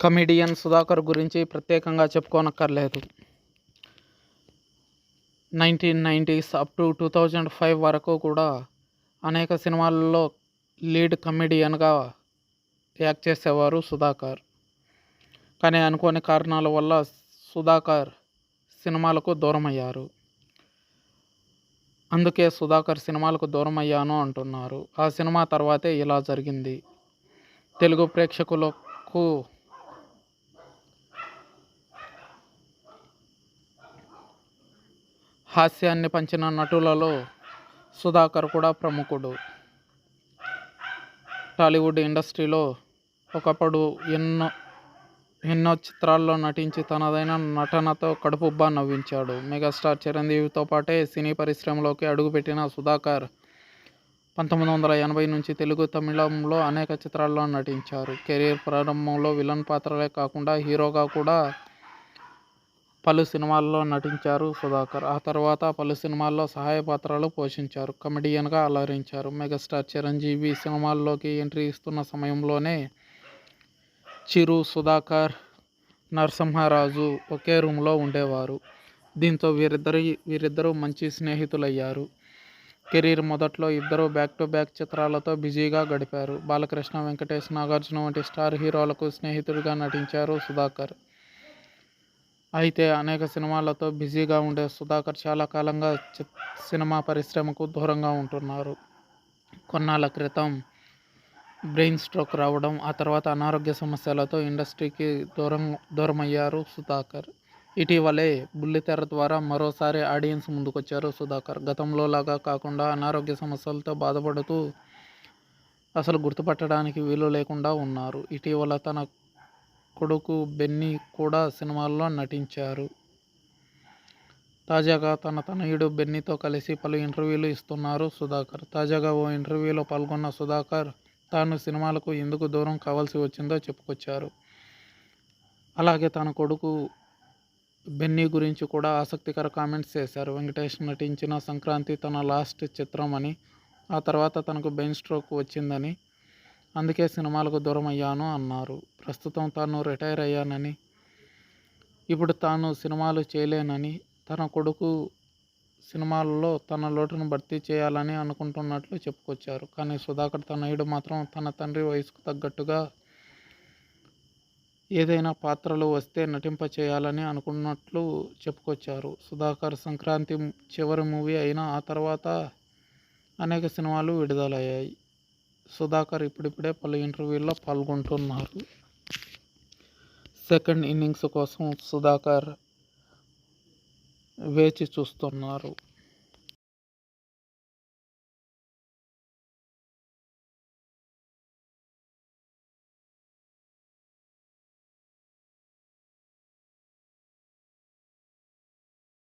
Comedian Sudhakar గురించి ప్రత్యేకంగా చెప్పుకోనక్కర్లేదు. 1990s up to 2005 వరకు కూడా అనేక సినిమాలలో లీడ్ కమెడియన్గా యాక్ట్ చేసేవారు సుధాకర్. కానీ అనుకోని కారణాల వల్ల సుధాకర్ సినిమాలకు దూరమయ్యారు. అందుకే సుధాకర్ సినిమాలకు దూరమయ్యాను అంటున్నారు. ఆ సినిమా తర్వాతే ఇలా జరిగింది. తెలుగు ప్రేక్షకులకు హాస్యాన్ని పంచిన నటులలో సుధాకర్ కూడా ప్రముఖుడు. టాలీవుడ్ ఇండస్ట్రీలో ఒకప్పుడు ఎన్నో చిత్రాల్లో నటించి తనదైన నటనతో కడుపుబ్బా నవ్వించాడు. మెగాస్టార్ చిరంజీవితో పాటే సినీ పరిశ్రమలోకి అడుగుపెట్టిన సుధాకర్ 1980 నుంచి తెలుగు, తమిళంలో అనేక చిత్రాల్లో నటించారు. కెరీర్ ప్రారంభంలో విలన్ పాత్రలే కాకుండా హీరోగా కూడా పలు సినిమాల్లో నటించారు సుధాకర్. ఆ తర్వాత పలు సినిమాల్లో సహాయ పాత్రలు పోషించారు. కమెడియన్గా అలరించారు. మెగాస్టార్ చిరంజీవి సినిమాల్లోకి ఎంట్రీ ఇస్తున్న సమయంలోనే చిరు, సుధాకర్, నరసింహరాజు ఒకే రూమ్లో ఉండేవారు. దీంతో వీరిద్దరూ మంచి స్నేహితులయ్యారు. కెరీర్ మొదట్లో ఇద్దరు బ్యాక్ టు బ్యాక్ చిత్రాలతో బిజీగా గడిపారు. బాలకృష్ణ, వెంకటేష్, నాగార్జున వంటి స్టార్ హీరోలకు స్నేహితుడిగా నటించారు సుధాకర్. అయితే అనేక సినిమాలతో బిజీగా ఉండే సుధాకర్ చాలా కాలంగా సినిమా పరిశ్రమకు దూరంగా ఉంటున్నారు. కొన్నాళ్ళ క్రితం బ్రెయిన్ స్ట్రోక్ రావడం, ఆ తర్వాత అనారోగ్య సమస్యలతో ఇండస్ట్రీకి దూరమయ్యారు సుధాకర్. ఇటీవలే బుల్లితెర ద్వారా మరోసారి ఆడియన్స్ ముందుకొచ్చారు సుధాకర్. గతంలో లాగా కాకుండా అనారోగ్య సమస్యలతో బాధపడుతూ అసలు గుర్తుపట్టడానికి వీలు లేకుండా ఉన్నారు. ఇటీవల తన కొడుకు బెన్నీ కూడా సినిమాల్లో నటించారు. తాజాగా తన తనయుడు బెన్నీతో కలిసి పలు ఇంటర్వ్యూలు ఇస్తున్నారు సుధాకర్. తాజాగా ఓ ఇంటర్వ్యూలో పాల్గొన్న సుధాకర్ తాను సినిమాలకు ఎందుకు దూరం కావాల్సి వచ్చిందో చెప్పుకొచ్చారు. అలాగే తన కొడుకు బెన్నీ గురించి కూడా ఆసక్తికర కామెంట్స్ చేశారు. వెంకటేష్ నటించిన సంక్రాంతి తన లాస్ట్ చిత్రం అని, ఆ తర్వాత తనకు బ్రెయిన్ స్ట్రోక్ వచ్చిందని, అందుకే సినిమాలకు దూరం అయ్యాను అన్నారు. ప్రస్తుతం తాను రిటైర్ అయ్యానని, ఇప్పుడు తాను సినిమాలు చేయలేనని, తన కొడుకు సినిమాలలో తన లోటును భర్తీ చేయాలని అనుకుంటున్నట్లు చెప్పుకొచ్చారు. కానీ సుధాకర్ తనయుడు మాత్రం తన తండ్రి వయసుకు తగ్గట్టుగా ఏదైనా పాత్రలు వస్తే నటింపచేయాలని అనుకున్నట్లు చెప్పుకొచ్చారు. సుధాకర్ సంక్రాంతి చివరి మూవీ అయినా ఆ తర్వాత అనేక సినిమాలు విడుదలయ్యాయి. సుధాకర్ ఇప్పుడిప్పుడే పలు ఇంటర్వ్యూల్లో పాల్గొంటున్నారు. సెకండ్ ఇన్నింగ్స్ కోసం సుధాకర్ వేచి చూస్తున్నారు.